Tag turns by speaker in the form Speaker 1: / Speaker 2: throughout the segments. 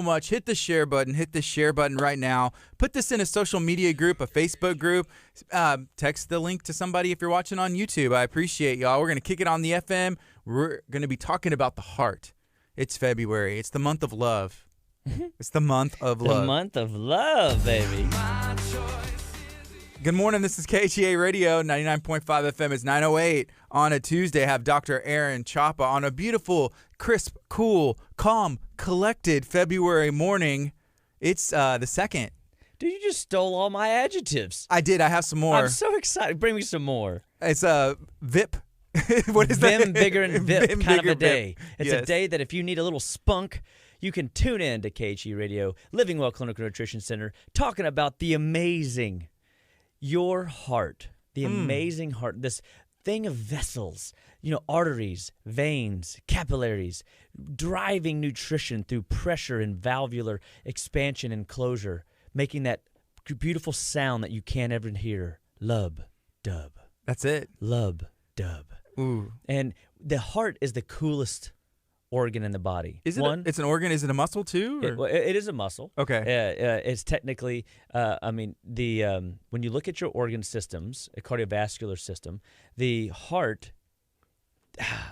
Speaker 1: much. Hit the share button. Hit the share button right now. Put this in a social media group, a Facebook group. Text the link to somebody if you're watching on YouTube. I appreciate y'all. We're going to kick it on the FM. We're going to be talking about the heart. It's February. It's the month of love. It's the month of love.
Speaker 2: The month of love, baby.
Speaker 1: Good morning. This is KHEA Radio, 99.5 FM. It's 9:08 on a Tuesday. I have Dr. Aaron Chapa on a beautiful, crisp, cool, calm, collected February morning. It's the 2nd.
Speaker 2: Dude, you just stole all my adjectives.
Speaker 1: I did. I have some more.
Speaker 2: I'm so excited. Bring me some more.
Speaker 1: It's a VIP. What is
Speaker 2: Vim,
Speaker 1: that?
Speaker 2: bigger, and VIP
Speaker 1: Vim,
Speaker 2: kind of
Speaker 1: bigger,
Speaker 2: a day.
Speaker 1: VIP.
Speaker 2: It's
Speaker 1: Yes.
Speaker 2: a day that if you need a little spunk, you can tune in to KHEA Radio, Living Well Clinical Nutrition Center, talking about the amazing, your heart, the amazing heart, this thing of vessels, arteries, veins, capillaries, driving nutrition through pressure and valvular expansion and closure, making that beautiful sound that you can't ever hear. Lub, dub.
Speaker 1: That's it.
Speaker 2: Lub, dub.
Speaker 1: Ooh.
Speaker 2: And the heart is the coolest organ in the body.
Speaker 1: Is it? It's an organ. Is it a muscle too? Or?
Speaker 2: It is a muscle.
Speaker 1: Okay.
Speaker 2: It's technically. When you look at your organ systems, a cardiovascular system, the heart.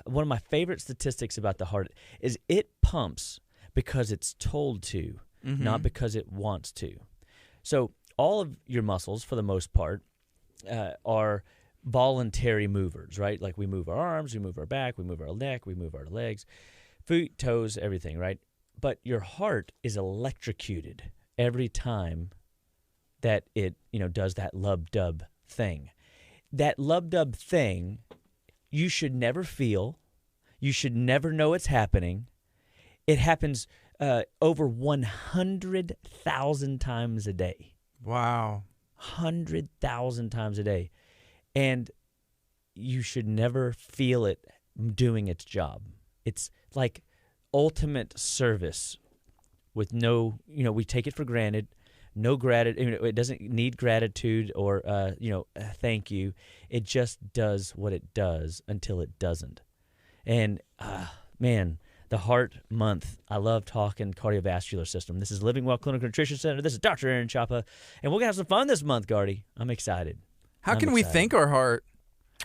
Speaker 2: One of my favorite statistics about the heart is it pumps because it's told to, not because it wants to. So all of your muscles, for the most part, are voluntary movers, right? Like we move our arms, we move our back, we move our neck, we move our legs, feet, toes, everything, right? But your heart is electrocuted every time that it, does that lub-dub thing. That lub-dub thing, you should never feel. You should never know it's happening. It happens over 100,000 times a day.
Speaker 1: Wow.
Speaker 2: 100,000 times a day. And you should never feel it doing its job. It's like ultimate service with no, we take it for granted, no gratitude. It doesn't need gratitude or, thank you. It just does what it does until it doesn't. And, man, the heart month, I love talking cardiovascular system. This is Living Well Clinical Nutrition Center. This is Dr. Aaron Chapa. And we're going to have some fun this month, Gardy. I'm excited.
Speaker 1: How can we thank our heart?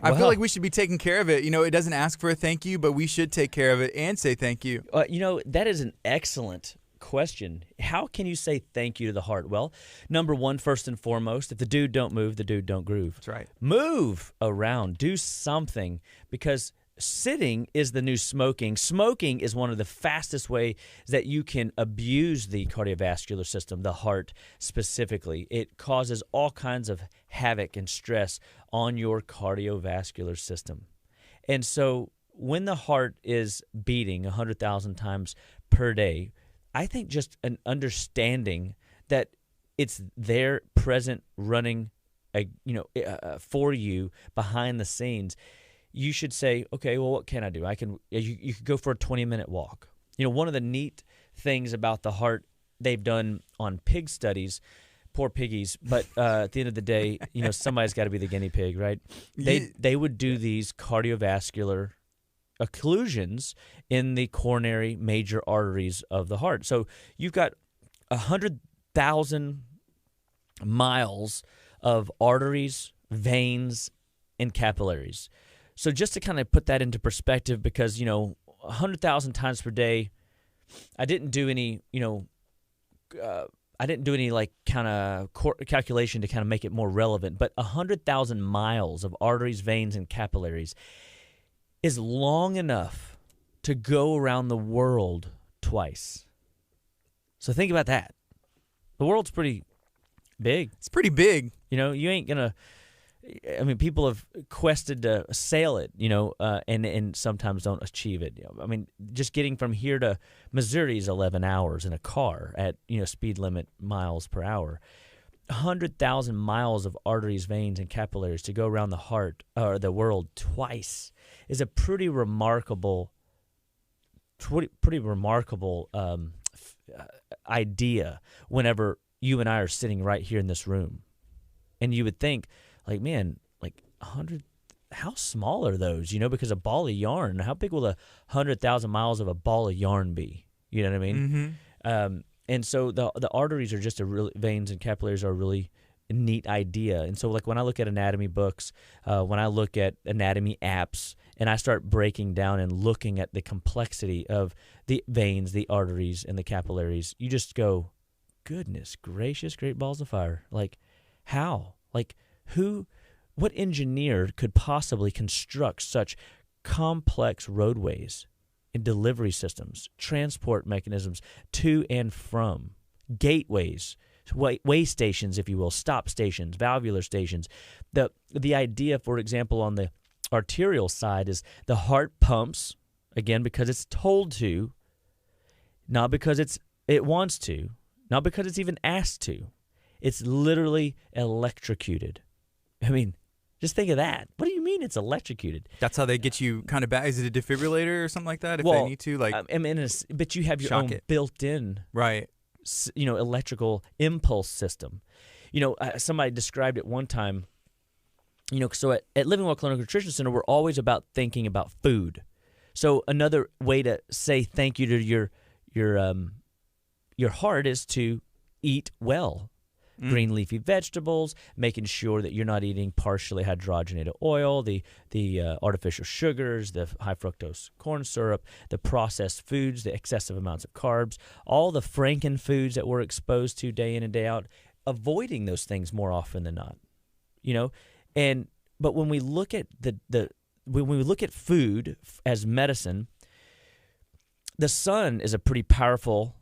Speaker 1: I feel like we should be taking care of it. It doesn't ask for a thank you, but we should take care of it and say thank you.
Speaker 2: That is an excellent question. How can you say thank you to the heart? Well, number one, first and foremost, if the dude don't move, the dude don't groove.
Speaker 1: That's right.
Speaker 2: Move around. Do something, because sitting is the new smoking. Smoking is one of the fastest ways that you can abuse the cardiovascular system, the heart specifically. It causes all kinds of havoc and stress on your cardiovascular system. And so when the heart is beating 100,000 times per day, I think just an understanding that it's there, present, running, for you behind the scenes. You should say, okay, well, what can I do? You could go for a 20-minute walk. One of the neat things about the heart they've done on pig studies, poor piggies, but at the end of the day, somebody's got to be the guinea pig, right? They would do these cardiovascular occlusions in the coronary major arteries of the heart. So you've got 100,000 miles of arteries, veins, and capillaries. So just to kind of put that into perspective, because, 100,000 times per day, I didn't do any, like kind of calculation to kind of make it more relevant, but 100,000 miles of arteries, veins, and capillaries is long enough to go around the world twice. So think about that. The world's pretty big.
Speaker 1: It's pretty big.
Speaker 2: You ain't going to... people have quested to sail it, and sometimes don't achieve it. Just getting from here to Missouri is 11 hours in a car at, speed limit miles per hour. 100,000 miles of arteries, veins, and capillaries to go around the heart or the world twice is a pretty remarkable idea whenever you and I are sitting right here in this room. And you would think, like, man, like 100, how small are those? Because a ball of yarn, how big will 100,000 miles of a ball of yarn be? You know what I mean?
Speaker 1: Mm-hmm.
Speaker 2: And so the arteries are just veins and capillaries are a really neat idea. And so like when I look at anatomy books, when I look at anatomy apps, and I start breaking down and looking at the complexity of the veins, the arteries, and the capillaries, you just go, goodness gracious, great balls of fire. Like, how? Like, what engineer could possibly construct such complex roadways and delivery systems, transport mechanisms to and from, gateways, way stations, if you will, stop stations, valvular stations. The idea, for example, on the arterial side is the heart pumps, again, because it's told to, not because it wants to, not because it's even asked to. It's literally electrocuted. I mean, just think of that. What do you mean it's electrocuted?
Speaker 1: That's how they get you kind of back. Is it a defibrillator or something like that? If they need to, like,
Speaker 2: I mean, but you have your own built-in,
Speaker 1: right?
Speaker 2: Electrical impulse system. Somebody described it one time. So at Living Well Clinical Nutrition Center, we're always about thinking about food. So another way to say thank you to your heart is to eat well. Green leafy vegetables, making sure that you're not eating partially hydrogenated oil, the artificial sugars, the high fructose corn syrup, the processed foods, the excessive amounts of carbs, all the Franken foods that we're exposed to day in and day out, avoiding those things more often than not. But when we look at when we look at food as medicine, the sun is a pretty powerful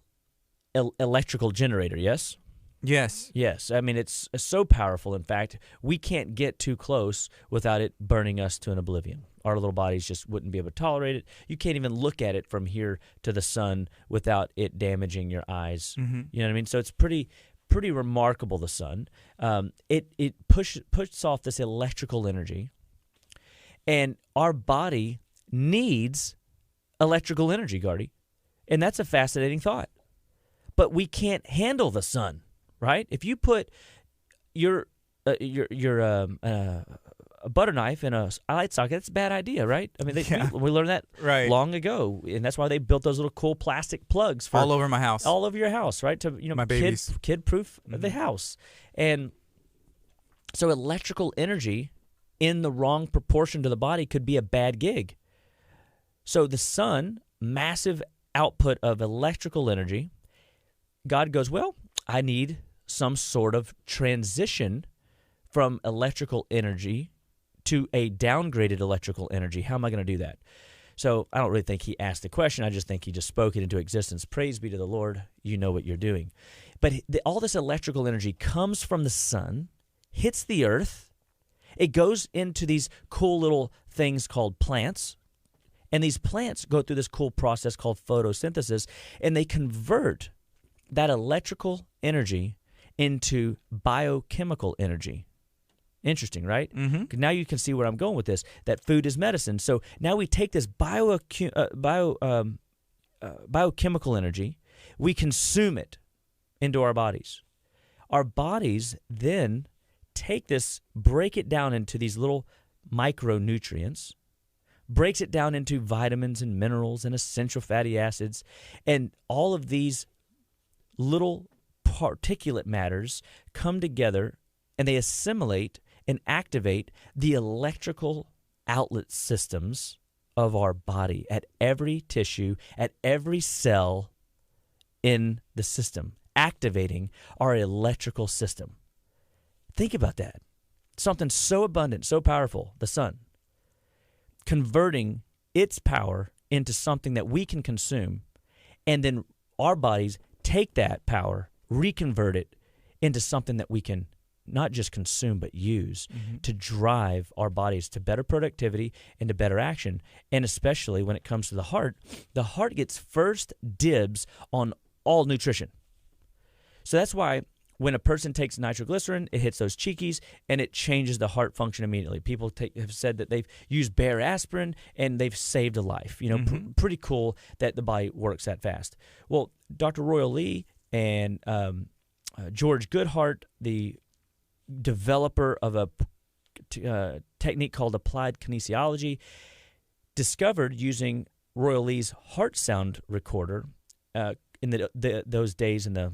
Speaker 2: electrical generator, yes? Yes. I mean, it's so powerful, in fact, we can't get too close without it burning us to an oblivion. Our little bodies just wouldn't be able to tolerate it. You can't even look at it from here to the sun without it damaging your eyes. Mm-hmm. You know what I mean? So it's pretty remarkable, the sun. It puts off this electrical energy, and our body needs electrical energy, Gardy. And that's a fascinating thought. But we can't handle the sun. Right? If you put your butter knife in a light socket, that's a bad idea, right? I mean, we learned that long ago, and that's why they built those little cool plastic plugs for
Speaker 1: all over my house,
Speaker 2: all over your house, right? To
Speaker 1: my babies,
Speaker 2: kid-proof the house. And so, electrical energy in the wrong proportion to the body could be a bad gig. So the sun, massive output of electrical energy. God goes, well, I need some sort of transition from electrical energy to a downgraded electrical energy. How am I going to do that? So I don't really think he asked the question. I just think he just spoke it into existence. Praise be to the Lord. You know what you're doing. But all this electrical energy comes from the sun, hits the earth. It goes into these cool little things called plants. And these plants go through this cool process called photosynthesis, and they convert that electrical energy into biochemical energy. Interesting, right? Mm-hmm. Now you can see where I'm going with this, that food is medicine. So now we take this biochemical energy, we consume it into our bodies. Our bodies then take this, break it down into these little micronutrients, breaks it down into vitamins and minerals and essential fatty acids, and all of these little particulate matters come together and they assimilate and activate the electrical outlet systems of our body at every tissue, at every cell in the system, activating our electrical system. Think about that. Something so abundant, so powerful, the sun, converting its power into something that we can consume, and then our bodies take that power, reconvert it into something that we can not just consume but use to drive our bodies to better productivity and to better action. And especially when it comes to the heart gets first dibs on all nutrition. So that's why when a person takes nitroglycerin, it hits those cheekies and it changes the heart function immediately. People have said that they've used bare aspirin and they've saved a life. You know, pretty cool that the body works that fast. Well, Dr. Royal Lee and George Goodhart, the developer of a technique called applied kinesiology, discovered using Royal Lee's heart sound recorder those days in the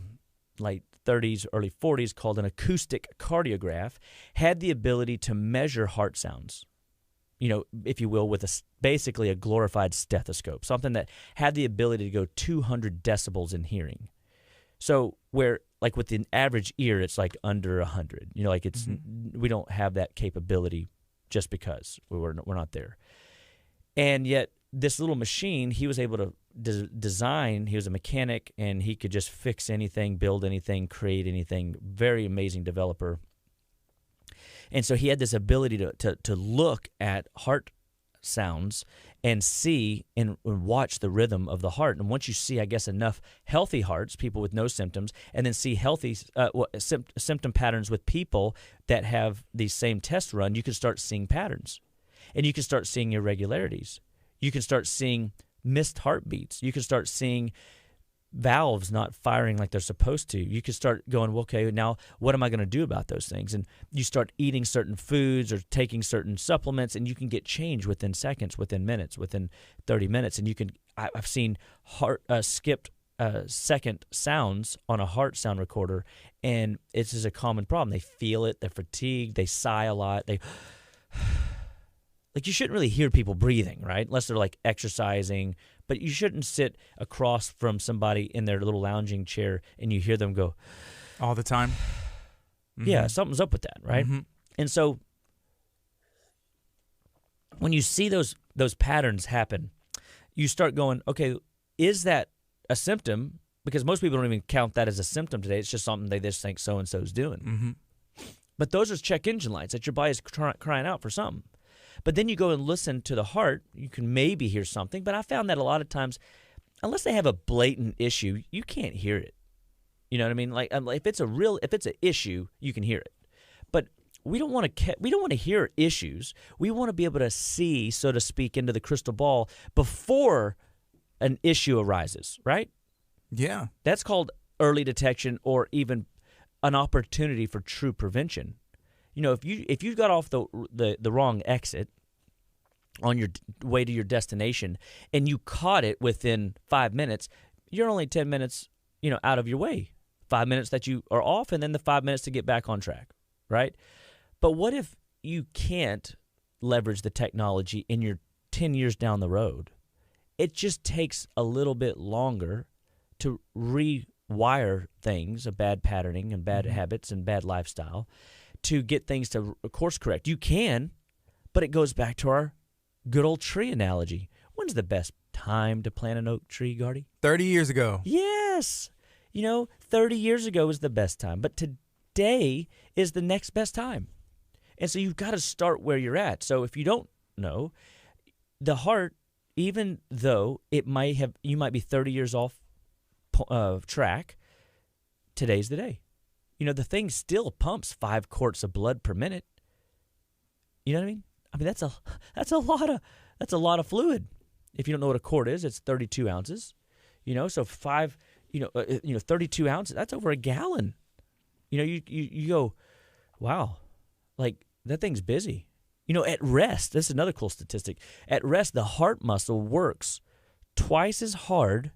Speaker 2: late 30s, early 40s, called an acoustic cardiograph, had the ability to measure heart sounds, if you will, with basically a glorified stethoscope, something that had the ability to go 200 decibels in hearing. So where, like with the average ear, it's like under 100. Like it's we don't have that capability just because we're not there. And yet this little machine, he was able to design. He was a mechanic, and he could just fix anything, build anything, create anything. Very amazing developer. And so he had this ability to look at heart sounds and see and watch the rhythm of the heart. And once you see, I guess, enough healthy hearts, people with no symptoms, and then see healthy symptom patterns with people that have these same tests run, you can start seeing patterns. And you can start seeing irregularities. You can start seeing missed heartbeats. You can start seeing valves not firing like they're supposed to. You can start going, well, okay, now what am I going to do about those things? And you start eating certain foods or taking certain supplements, and you can get change within seconds, within minutes, within 30 minutes. And I've seen skipped second sounds on a heart sound recorder, and it's just a common problem. They feel it, they're fatigued, they sigh a lot, like you shouldn't really hear people breathing, right? Unless they're like exercising. But you shouldn't sit across from somebody in their little lounging chair and you hear them go
Speaker 1: all the time.
Speaker 2: Yeah, something's up with that, right? And so when you see those patterns happen, you start going, okay, is that a symptom? Because most people don't even count that as a symptom today. It's just something they just think so-and-so's doing. But those are check engine lights that your body's crying out for something. But then you go and listen to the heart, you can maybe hear something. But I found that a lot of times, unless they have a blatant issue, you can't hear it. You know what I mean? Like if it's an issue, you can hear it. But we don't want to hear issues. We want to be able to see, so to speak, into the crystal ball before an issue arises, right?
Speaker 1: Yeah.
Speaker 2: That's called early detection, or even an opportunity for true prevention. If you got off the wrong exit on your way to your destination and you caught it within 5 minutes, you're only 10 minutes, out of your way. 5 minutes that you are off, and then the 5 minutes to get back on track, right? But what if you can't leverage the technology and you're 10 years down the road? It just takes a little bit longer to rewire things, a bad patterning and bad habits and bad lifestyle, to get things to course correct. You can, but it goes back to our good old tree analogy. When's the best time to plant an oak tree, Gardy?
Speaker 1: 30 years ago.
Speaker 2: Yes. 30 years ago is the best time, but today is the next best time. And so you've got to start where you're at. So if you don't know, the heart, even though you might be 30 years off track, today's the day. The thing still pumps 5 quarts of blood per minute. You know what I mean? I mean that's a lot of fluid. If you don't know what a quart is, it's 32 ounces. So 32 ounces. That's over a gallon. You go, wow, like that thing's busy. At rest, this is another cool statistic. At rest, the heart muscle works twice as hard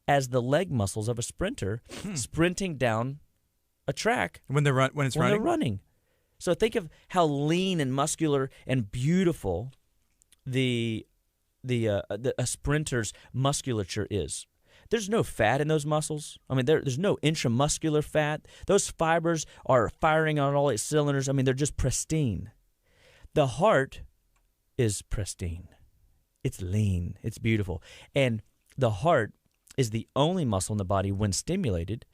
Speaker 2: as the leg muscles of a sprinter sprinting down a track
Speaker 1: when they're running.
Speaker 2: So think of how lean and muscular and beautiful a sprinter's musculature is. There's no fat in those muscles. I mean, there's no intramuscular fat. Those fibers are firing on all 8 cylinders. I mean, they're just pristine. The heart is pristine. It's lean. It's beautiful. And the heart is the only muscle in the body, when stimulated,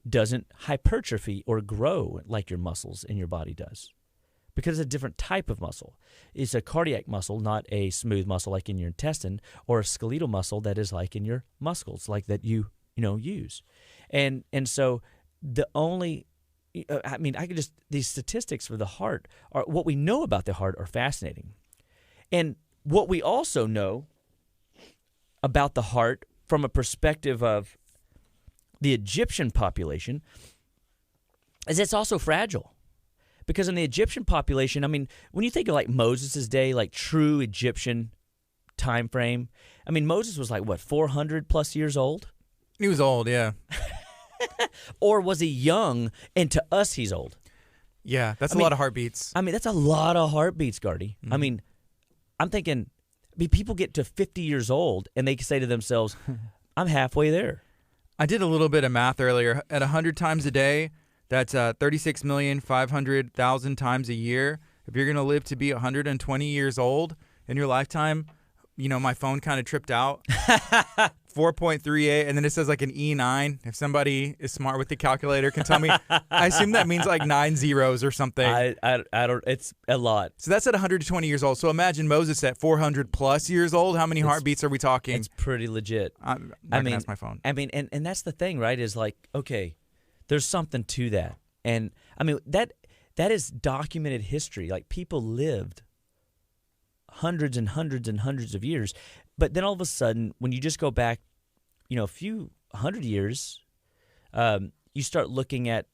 Speaker 2: doesn't hypertrophy or grow like your muscles in your body does, because it's a different type of muscle. It's a cardiac muscle, not a smooth muscle like in your intestine, or a skeletal muscle that is like in your muscles, like that you use. And so the only, these statistics for the heart are, what we know about the heart are fascinating. And what we also know about the heart from a perspective of the Egyptian population is it's also fragile. Because in the Egyptian population, I mean, when you think of like Moses' day, like true Egyptian time frame, I mean, Moses was like, 400 plus years old?
Speaker 1: He was old, yeah.
Speaker 2: Or was he young, and to us he's old?
Speaker 1: Yeah, that's a lot of heartbeats.
Speaker 2: I mean, that's a lot of heartbeats, Gardy. I mean, I'm thinking, people get to 50 years old, and they can say to themselves, I'm halfway there.
Speaker 1: I did a little bit of math earlier. At 100 times a day, that's 36,500,000 times a year. If you're going to live to be 120 years old in your lifetime, my phone kind of tripped out. 4.38, and then it says like an E9. If somebody is smart with the calculator can tell me. I assume that means like 9 zeros or something.
Speaker 2: I don't. It's a lot.
Speaker 1: So that's at 120 years old. So imagine Moses at 400 plus years old. How many heartbeats are we talking?
Speaker 2: It's pretty legit.
Speaker 1: I'm not gonna ask my phone.
Speaker 2: I mean, and that's the thing, right? Is like, okay, there's something to that, and I mean that is documented history. Like, people lived hundreds and hundreds and hundreds of years. But then all of a sudden, when you just go back, a few hundred years, you start looking at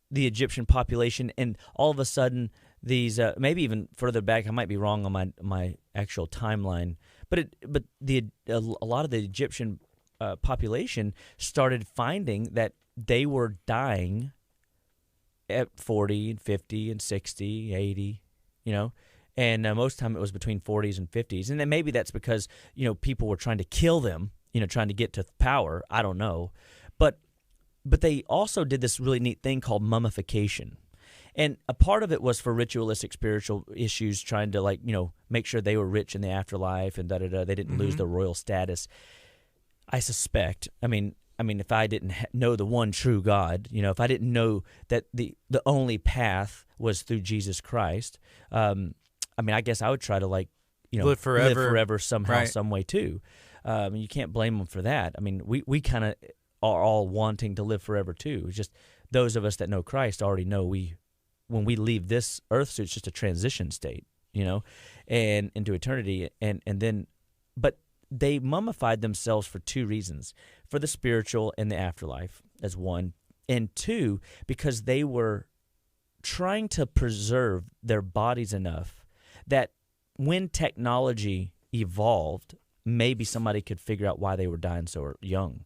Speaker 2: the Egyptian population, and all of a sudden, these maybe even further back, I might be wrong on my actual timeline, but a lot of the Egyptian population started finding that they were dying at 40 and 50 and 60, 80, And most of the time it was between 40s and 50s. And then maybe that's because, people were trying to kill them, trying to get to power. I don't know. But they also did this really neat thing called mummification. And a part of it was for ritualistic spiritual issues, trying to, make sure they were rich in the afterlife and da-da-da. They didn't lose their royal status. I suspect, I mean, if I didn't know the one true God, if I didn't know that the only path was through Jesus Christ, I guess I would try to
Speaker 1: live forever
Speaker 2: somehow,
Speaker 1: right.
Speaker 2: some way too. You can't blame them for that. I mean, we kind of are all wanting to live forever too. It's just those of us that know Christ already know when we leave this earth, so it's just a transition state, and into eternity. But they mummified themselves for two reasons: for the spiritual and the afterlife as one, and two, because they were trying to preserve their bodies enough that when technology evolved, maybe somebody could figure out why they were dying so young,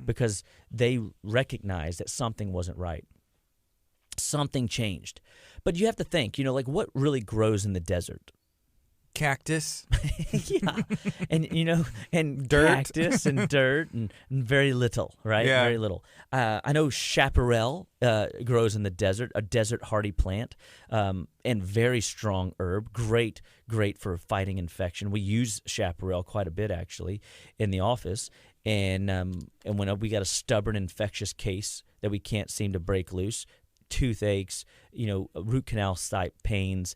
Speaker 2: because they recognized that something wasn't right. Something changed. But you have to think, what really grows in the desert?
Speaker 1: Cactus.
Speaker 2: Yeah. And, and
Speaker 1: dirt.
Speaker 2: Cactus and dirt and very little, right?
Speaker 1: Yeah.
Speaker 2: Very little. I know chaparral grows in the desert, a desert hardy plant, and very strong herb. Great for fighting infection. We use chaparral quite a bit, actually, in the office. And when we got a stubborn infectious case that we can't seem to break loose, toothaches, root canal type pains,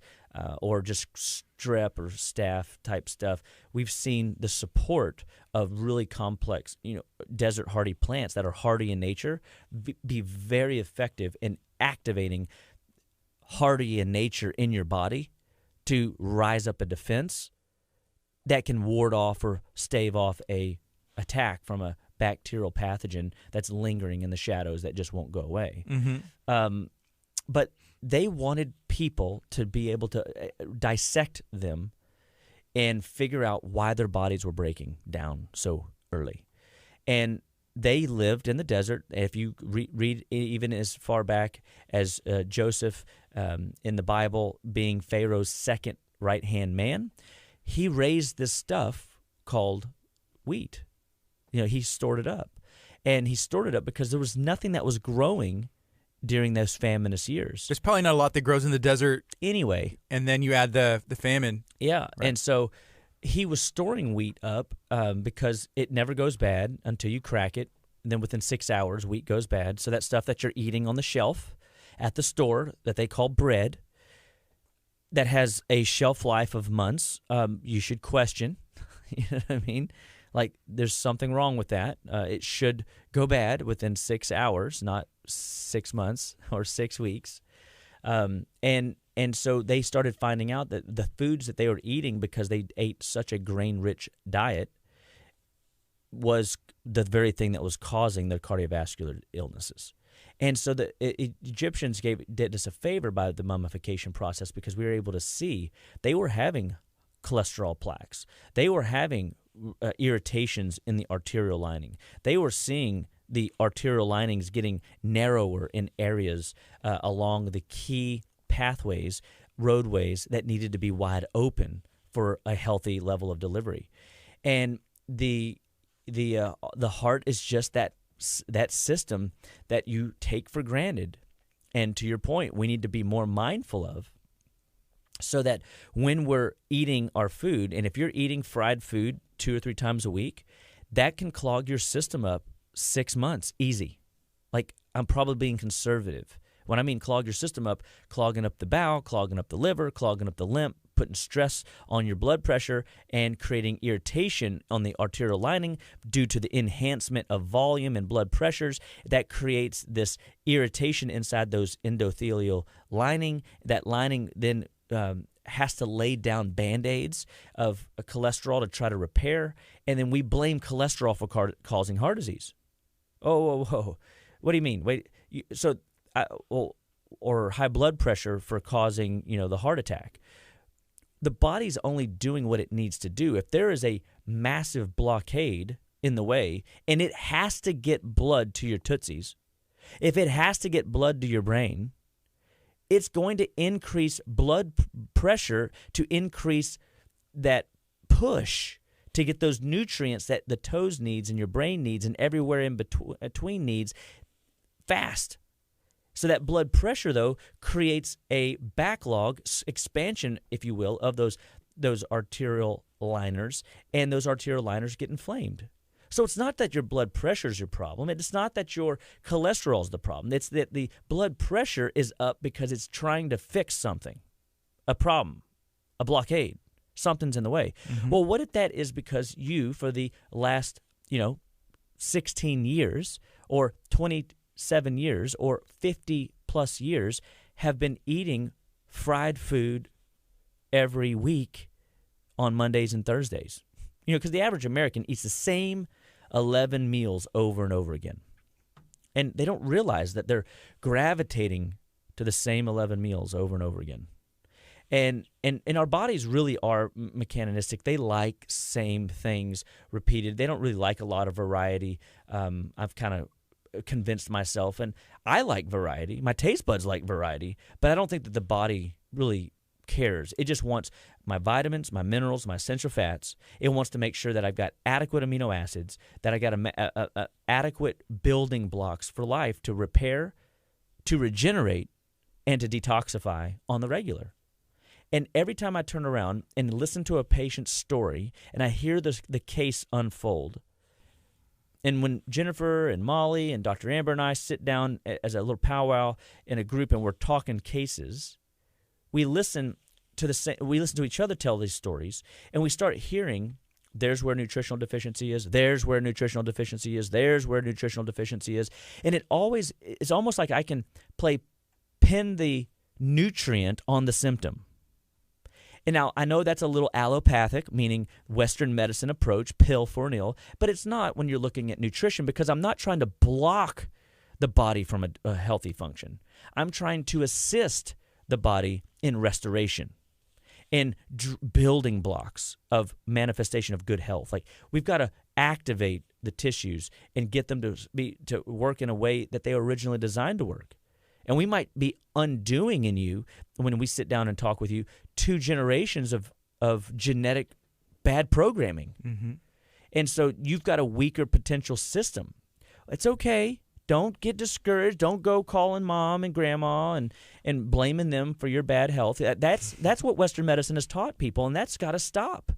Speaker 2: or just strep or staph type stuff, we've seen the support of really complex, desert hardy plants that are hardy in nature be very effective in activating hardy in nature in your body to rise up a defense that can ward off or stave off a attack from a bacterial pathogen that's lingering in the shadows that just won't go away. But they wanted people to be able to dissect them and figure out why their bodies were breaking down so early. And they lived in the desert. If you read even as far back as Joseph in the Bible being Pharaoh's second right-hand man, he raised this stuff called wheat. He stored it up. And he stored it up because there was nothing that was growing during those famine years.
Speaker 1: There's probably not a lot that grows in the desert
Speaker 2: anyway.
Speaker 1: And then you add the famine.
Speaker 2: Yeah,
Speaker 1: right.
Speaker 2: And so he was storing wheat up because it never goes bad until you crack it. And then within 6 hours, wheat goes bad. So that stuff that you're eating on the shelf at the store that they call bread, that has a shelf life of months, you should question. You know what I mean? Like, there's something wrong with that. It should go bad within 6 hours, not 6 months or 6 weeks. And so they started finding out that the foods that they were eating, because they ate such a grain-rich diet, was the very thing that was causing their cardiovascular illnesses. And so the Egyptians did us a favor by the mummification process, because we were able to see they were having cholesterol plaques. They were having irritations in the arterial lining. They were seeing the arterial linings getting narrower in areas along the key pathways, roadways that needed to be wide open for a healthy level of delivery. And the heart is just that system that you take for granted. And to your point, we need to be more mindful of, so that when we're eating our food, and if you're eating fried food 2 or 3 times a week, that can clog your system up 6 months, easy. Like, I'm probably being conservative. When I mean clog your system up, clogging up the bowel, clogging up the liver, clogging up the lymph, putting stress on your blood pressure, and creating irritation on the arterial lining due to the enhancement of volume and blood pressures. That creates this irritation inside those endothelial lining. That lining then has to lay down Band-Aids of cholesterol to try to repair, and then we blame cholesterol for causing heart disease. Oh, what do you mean? Wait, or high blood pressure for causing, the heart attack. The body's only doing what it needs to do. If there is a massive blockade in the way, and it has to get blood to your tootsies, if it has to get blood to your brain, it's going to increase blood pressure to increase that push to get those nutrients that the toes needs and your brain needs and everywhere in between needs fast. So that blood pressure, though, creates a backlog, expansion, if you will, of those arterial liners, and those arterial liners get inflamed. So it's not that your blood pressure is your problem. It's not that your cholesterol is the problem. It's that the blood pressure is up because it's trying to fix something, a problem, a blockade. Something's in the way. Mm-hmm. Well, what if that is because you, for the last, 16 years or 27 years or 50-plus years have been eating fried food every week on Mondays and Thursdays? Because the average American eats the same 11 meals over and over again. And they don't realize that they're gravitating to the same 11 meals over and over again. And our bodies really are mechanistic. They like same things repeated. They don't really like a lot of variety. I've kind of convinced myself, and I like variety. My taste buds like variety, but I don't think that the body really cares. It just wants my vitamins, my minerals, my essential fats. It wants to make sure that I've got adequate amino acids, that I got adequate building blocks for life to repair, to regenerate, and to detoxify on the regular. And every time I turn around and listen to a patient's story and I hear the case unfold, and when Jennifer and Molly and Dr. Amber and I sit down as a little powwow in a group and we're talking cases, we listen to each other tell these stories, and we start hearing, there's where nutritional deficiency is, there's where nutritional deficiency is, there's where nutritional deficiency is. And it's almost like I can pin the nutrient on the symptom. And now, I know that's a little allopathic, meaning Western medicine approach, pill for an ill, but it's not when you're looking at nutrition, because I'm not trying to block the body from a healthy function. I'm trying to assist the body in restoration, in building blocks of manifestation of good health. Like, we've got to activate the tissues and get them to work in a way that they were originally designed to work. And we might be undoing in you, when we sit down and talk with you, 2 generations of genetic bad programming. Mm-hmm. And so you've got a weaker potential system. It's okay. Don't get discouraged. Don't go calling mom and grandma and blaming them for your bad health. That's what Western medicine has taught people, and that's got to stop.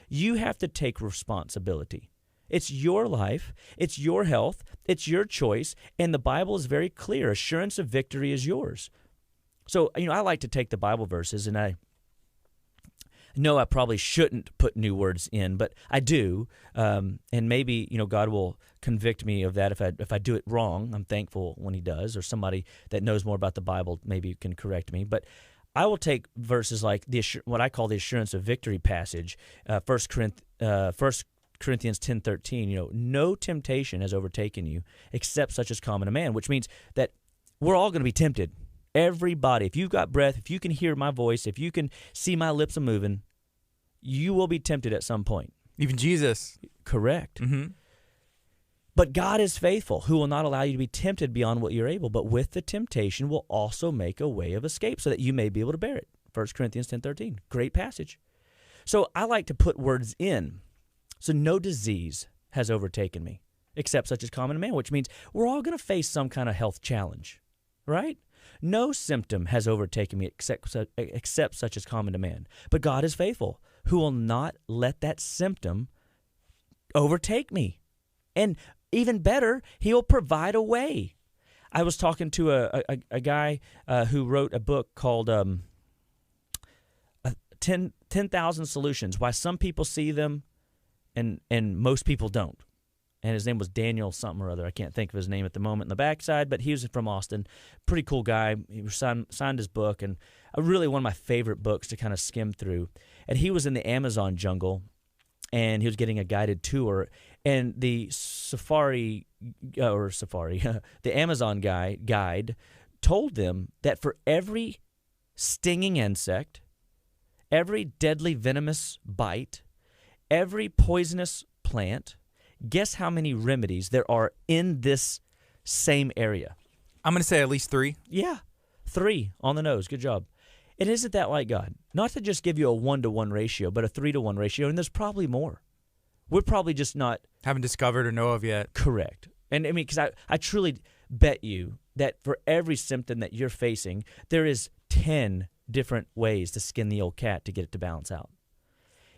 Speaker 2: You have to take responsibility. It's your life, it's your health, it's your choice, and the Bible is very clear. Assurance of victory is yours. So, I like to take the Bible verses, and I know I probably shouldn't put new words in, but I do, and maybe, God will convict me of that if I do it wrong. I'm thankful when he does, or somebody that knows more about the Bible maybe can correct me. But I will take verses like what I call the assurance of victory passage, 1 Corinthians 10:13, no temptation has overtaken you except such as common to man, which means that we're all going to be tempted. Everybody, if you've got breath, if you can hear my voice, if you can see my lips a moving, you will be tempted at some point.
Speaker 1: Even Jesus.
Speaker 2: Correct.
Speaker 1: Mm-hmm.
Speaker 2: But God is faithful, who will not allow you to be tempted beyond what you're able, but with the temptation will also make a way of escape so that you may be able to bear it. 1 Corinthians 10:13. Great passage. So I like to put words in. So no disease has overtaken me, except such as common to man, which means we're all going to face some kind of health challenge, right? No symptom has overtaken me except such as common to man. But God is faithful, who will not let that symptom overtake me. And even better, he'll provide a way. I was talking to a guy who wrote a book called 10,000 Solutions, Why Some People See Them and Most People Don't. And his name was Daniel something or other. I can't think of his name at the moment in the backside, but he was from Austin. Pretty cool guy. He signed his book, and really one of my favorite books to kind of skim through. And he was in the Amazon jungle, and he was getting a guided tour. And the the Amazon guide told them that for every stinging insect, every deadly venomous bite, every poisonous plant, guess how many remedies there are in this same area?
Speaker 1: I'm going to say at least 3.
Speaker 2: Yeah, 3 on the nose. Good job. And isn't that like God? Not to just give you a 1-to-1 ratio, but a 3-to-1 ratio, and there's probably more. We're probably just not...
Speaker 1: Haven't discovered or know of yet.
Speaker 2: Correct. And I mean, because I truly bet you that for every symptom that you're facing, there is 10 different ways to skin the old cat to get it to balance out.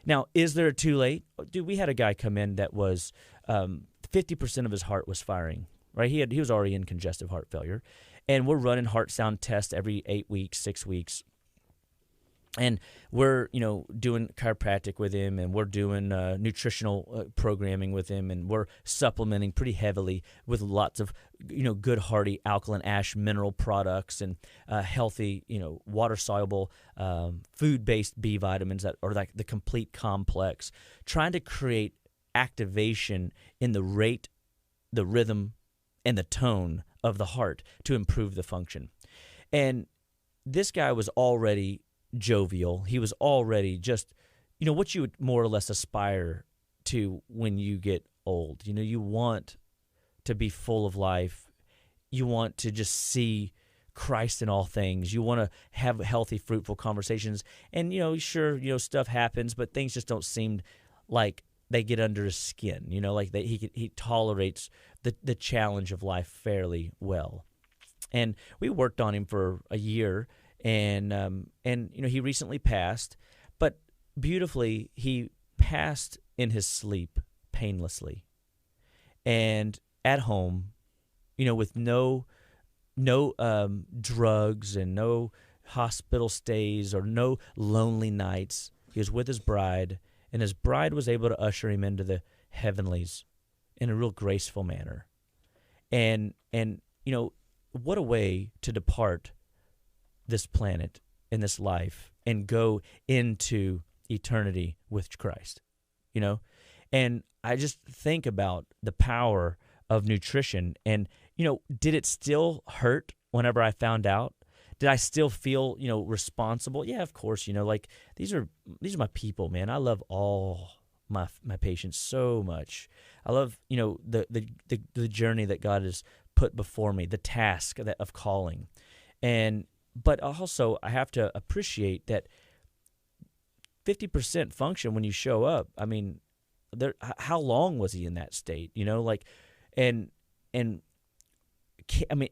Speaker 2: Now, is there too late? Dude, we had a guy come in that was 50% of his heart was firing, right? He was already in congestive heart failure. And we're running heart sound tests every 8 weeks, 6 weeks. And we're, doing chiropractic with him, and we're doing nutritional programming with him, and we're supplementing pretty heavily with lots of, good hearty alkaline ash mineral products and healthy, water-soluble, food-based B vitamins that are like the complete complex, trying to create activation in the rate, the rhythm, and the tone of the heart to improve the function. And this guy was already jovial. He was already just, what you would more or less aspire to when you get old. You want to be full of life. You want to just see Christ in all things. You want to have healthy, fruitful conversations. And, sure, stuff happens, but things just don't seem like they get under his skin. Like he tolerates the challenge of life fairly well. And we worked on him for a year. And he recently passed, but beautifully, he passed in his sleep painlessly and at home, with no drugs and no hospital stays or no lonely nights. He was with his bride, and his bride was able to usher him into the heavenlies in a real graceful manner. And what a way to depart this planet and this life and go into eternity with Christ, And I just think about the power of nutrition and, did it still hurt whenever I found out? Did I still feel, responsible? Yeah, of course, like these are my people, man. I love all my patients so much. I love, the journey that God has put before me, the task of calling. But also, I have to appreciate that 50% function when you show up. I mean, how long was he in that state? And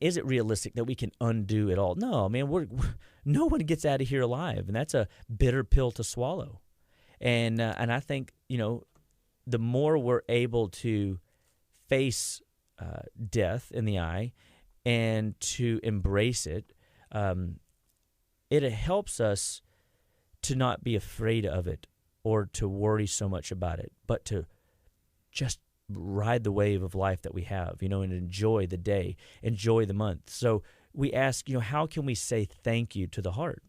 Speaker 2: is it realistic that we can undo it all? No, man. No one gets out of here alive, and that's a bitter pill to swallow. And I think the more we're able to face death in the eye and to embrace it. It helps us to not be afraid of it or to worry so much about it, but to just ride the wave of life that we have, and enjoy the day, enjoy the month. So we ask, how can we say thank you to the heart?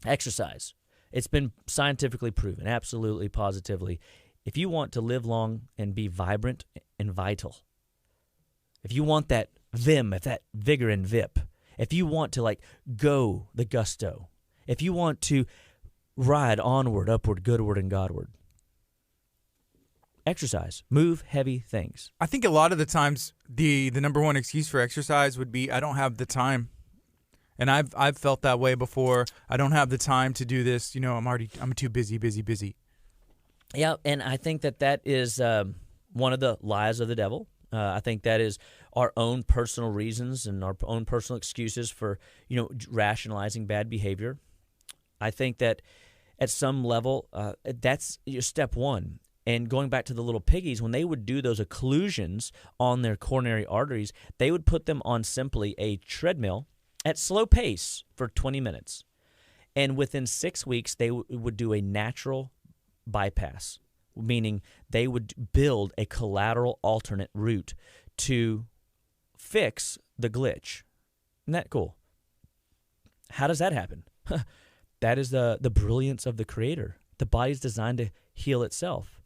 Speaker 2: Exercise. It's been scientifically proven, absolutely, positively. If you want to live long and be vibrant and vital, if you want that vim, that vigor and vip, if you want to go the gusto, if you want to ride onward, upward, goodward, and Godward, exercise, move heavy things.
Speaker 1: I think a lot of the times the number one excuse for exercise would be I don't have the time. And I've felt that way before. I don't have the time to do this. I'm too busy.
Speaker 2: Yeah, and I think that is one of the lies of the devil. I think that is our own personal reasons and our own personal excuses for, rationalizing bad behavior. I think that at some level, that's step one. And going back to the little piggies, when they would do those occlusions on their coronary arteries, they would put them on simply a treadmill at slow pace for 20 minutes. And within 6 weeks, they would do a natural bypass, meaning they would build a collateral alternate route to fix the glitch. Isn't that cool? How does that happen? That is the brilliance of the Creator. The body's designed to heal itself.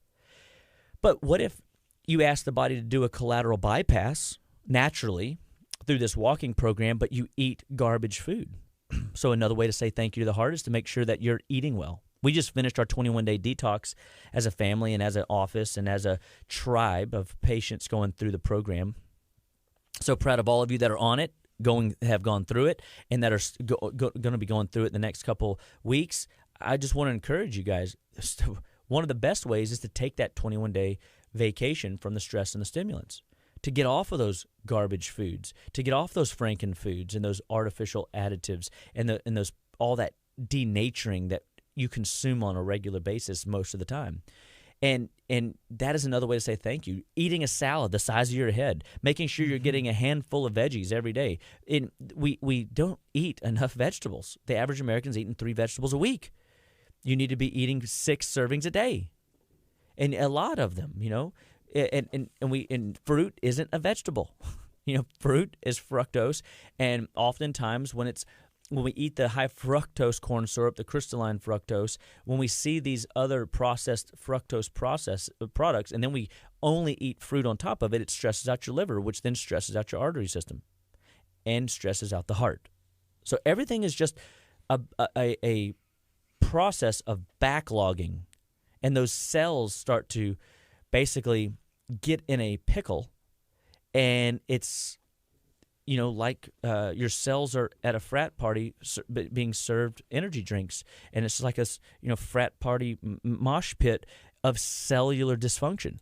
Speaker 2: But what if you ask the body to do a collateral bypass naturally through this walking program, but you eat garbage food? So another way to say thank you to the heart is to make sure that you're eating well. We just finished our 21-day detox as a family and as an office and as a tribe of patients going through the program. So proud of all of you that are on it, have gone through it, and that are going to be going through it the next couple weeks. I just want to encourage you guys. One of the best ways is to take that 21-day vacation from the stress and the stimulants, to get off of those garbage foods, to get off those Franken foods and those artificial additives and those all that denaturing that you consume on a regular basis most of the time. And that is another way to say thank you. Eating a salad the size of your head, making sure you're getting a handful of veggies every day. We don't eat enough vegetables. The average American's eating 3 vegetables a week. You need to be eating 6 servings a day, and a lot of them. And fruit isn't a vegetable. Fruit is fructose, and oftentimes when we eat the high fructose corn syrup, the crystalline fructose, when we see these other processed fructose products, and then we only eat fruit on top of it, it stresses out your liver, which then stresses out your artery system and stresses out the heart. So everything is just a process of backlogging, and those cells start to basically get in a pickle, and it's like your cells are at a frat party being served energy drinks, and it's like a frat party mosh pit of cellular dysfunction.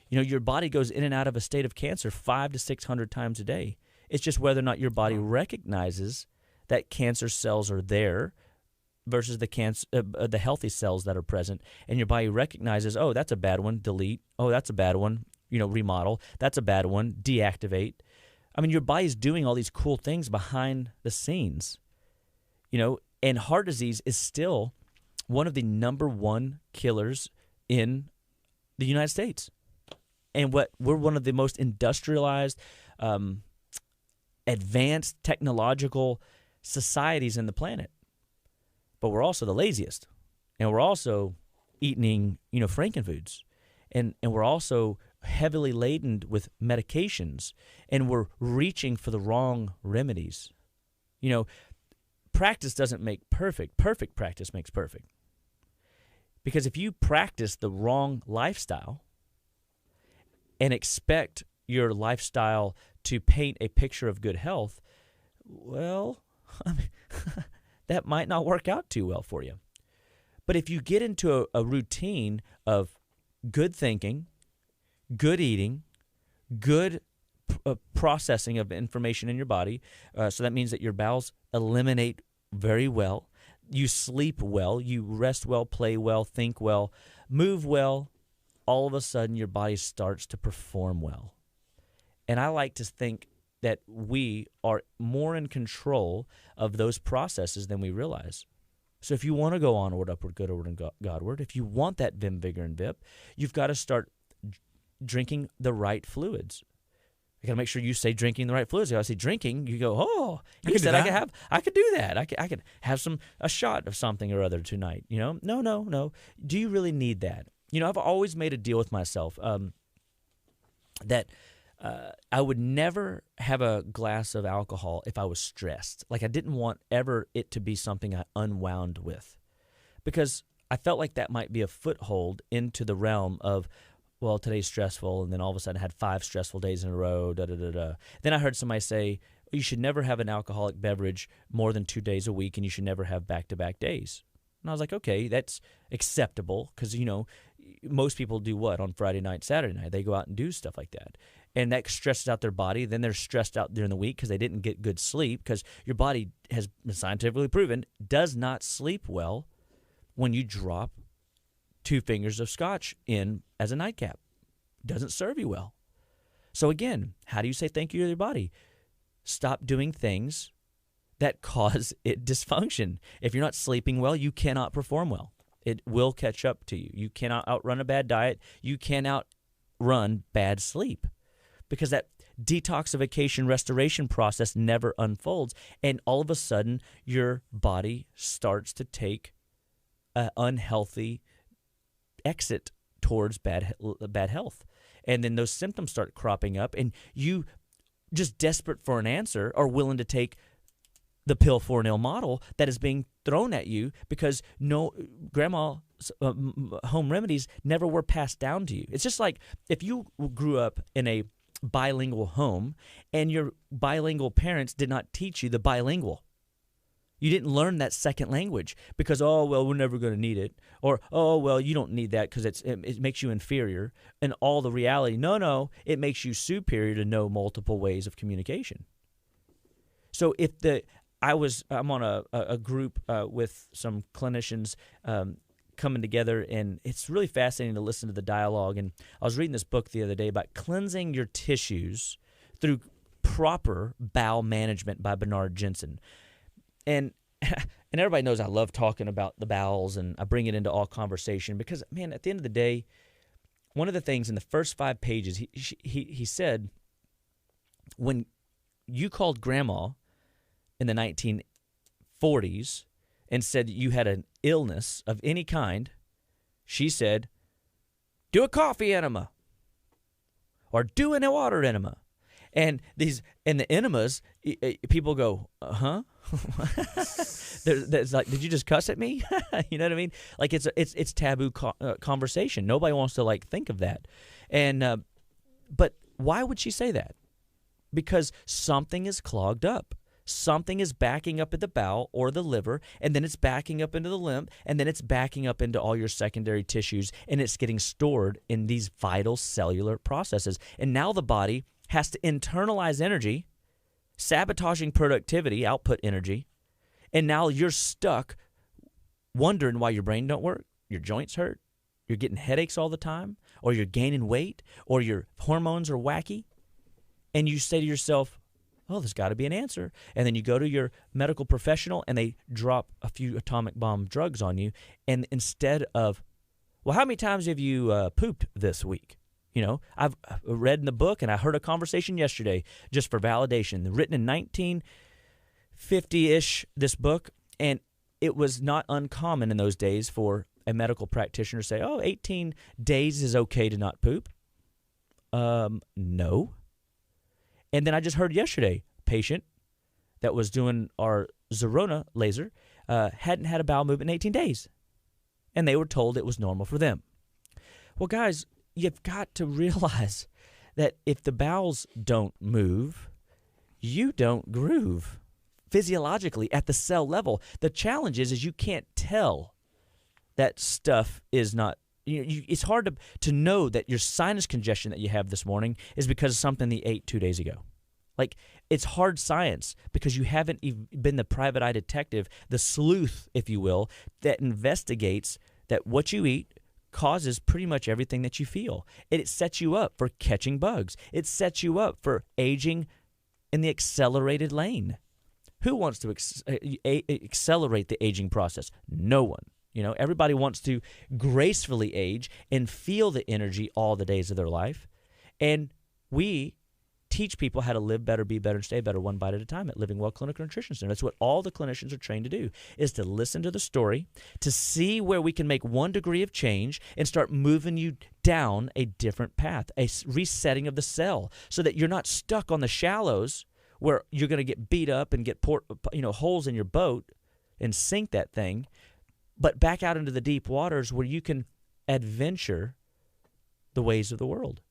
Speaker 2: Your body goes in and out of a state of cancer 500 to 600 times a day. It's just whether or not your body recognizes that cancer cells are there versus the healthy cells that are present, and your body recognizes, oh, that's a bad one, delete. Oh, that's a bad one, remodel. That's a bad one, deactivate. I mean, your body's doing all these cool things behind the scenes, and heart disease is still one of the number one killers in the United States. And we're one of the most industrialized, advanced technological societies in the planet. But we're also the laziest, and we're also eating, Franken foods, and we're also heavily laden with medications, and we're reaching for the wrong remedies. Practice doesn't make perfect. Perfect practice makes perfect. Because if you practice the wrong lifestyle and expect your lifestyle to paint a picture of good health, well, that might not work out too well for you. But if you get into a routine of good thinking, good eating, good processing of information in your body, so that means that your bowels eliminate very well, you sleep well, you rest well, play well, think well, move well, all of a sudden your body starts to perform well. And I like to think that we are more in control of those processes than we realize. So if you want to go onward, upward, goodward, and Godward, if you want that vim, vigor, and vip, you've got to start drinking the right fluids. You got to make sure you say drinking the right fluids. If I say drinking, you go, oh, he said I could do that. I could have a shot of something or other tonight. No. Do you really need that? I've always made a deal with myself that I would never have a glass of alcohol if I was stressed. Like I didn't want ever it to be something I unwound with, because I felt like that might be a foothold into the realm of well, today's stressful, and then all of a sudden I had 5 stressful days in a row, Then I heard somebody say, you should never have an alcoholic beverage more than 2 days a week, and you should never have back-to-back days. And I was like, okay, that's acceptable because, most people do what on Friday night, Saturday night? They go out and do stuff like that. And that stresses out their body. Then they're stressed out during the week because they didn't get good sleep, because your body has been scientifically proven does not sleep well when you drop 2 fingers of scotch in as a nightcap. Doesn't serve you well. So again, how do you say thank you to your body? Stop doing things that cause it dysfunction. If you're not sleeping well, you cannot perform well. It will catch up to you. You cannot outrun a bad diet. You can outrun bad sleep, because that detoxification restoration process never unfolds, and all of a sudden your body starts to take an unhealthy exit towards bad health. And then those symptoms start cropping up, and you, just desperate for an answer, are willing to take the pill for an ill model that is being thrown at you because grandma's home remedies never were passed down to you. It's just like if you grew up in a bilingual home and your bilingual parents did not teach you the bilingual. You didn't learn that second language because, oh, well, we're never going to need it. Or, oh, well, you don't need that because it makes you inferior. And all the reality, no, it makes you superior to know multiple ways of communication. So if I'm on a group with some clinicians coming together, and it's really fascinating to listen to the dialogue. And I was reading this book the other day about cleansing your tissues through proper bowel management by Bernard Jensen. And everybody knows I love talking about the bowels, and I bring it into all conversation because, man, at the end of the day, one of the things in the first 5 pages, he said, when you called grandma in the 1940s and said you had an illness of any kind, she said, do a coffee enema or do an water enema. And the enemas, people go, huh? There's like, did you just cuss at me? You know what I mean? Like it's taboo conversation. Nobody wants to think of that. And but why would she say that? Because something is clogged up. Something is backing up at the bowel or the liver, and then it's backing up into the lymph, and then it's backing up into all your secondary tissues, and it's getting stored in these vital cellular processes. And now the body has to internalize energy, sabotaging productivity, output energy, and now you're stuck wondering why your brain don't work, your joints hurt, you're getting headaches all the time, or you're gaining weight, or your hormones are wacky, and you say to yourself, oh, there's got to be an answer. And then you go to your medical professional, and they drop a few atomic bomb drugs on you, and instead of, well, how many times have you pooped this week? I've read in the book, and I heard a conversation yesterday just for validation, written in 1950-ish, this book, and it was not uncommon in those days for a medical practitioner to say, 18 days is okay to not poop. No. And then I just heard yesterday, a patient that was doing our Zerona laser hadn't had a bowel movement in 18 days, and they were told it was normal for them. Well, guys, you've got to realize that if the bowels don't move, you don't groove physiologically at the cell level. The challenge is you can't tell that stuff is not, it's hard to know that your sinus congestion that you have this morning is because of something you ate 2 days ago. It's hard science because you haven't been the private eye detective, the sleuth, if you will, that investigates that what you eat causes pretty much everything that you feel. It sets you up for catching bugs. It sets you up for aging in the accelerated lane. Who wants to accelerate the aging process? No one. Everybody wants to gracefully age and feel the energy all the days of their life. And we teach people how to live better, be better, and stay better one bite at a time at Living Well Clinical Nutrition Center. That's what all the clinicians are trained to do, is to listen to the story, to see where we can make 1 degree of change and start moving you down a different path, a resetting of the cell, so that you're not stuck on the shallows where you're going to get beat up and get holes in your boat and sink that thing, but back out into the deep waters where you can adventure the ways of the world.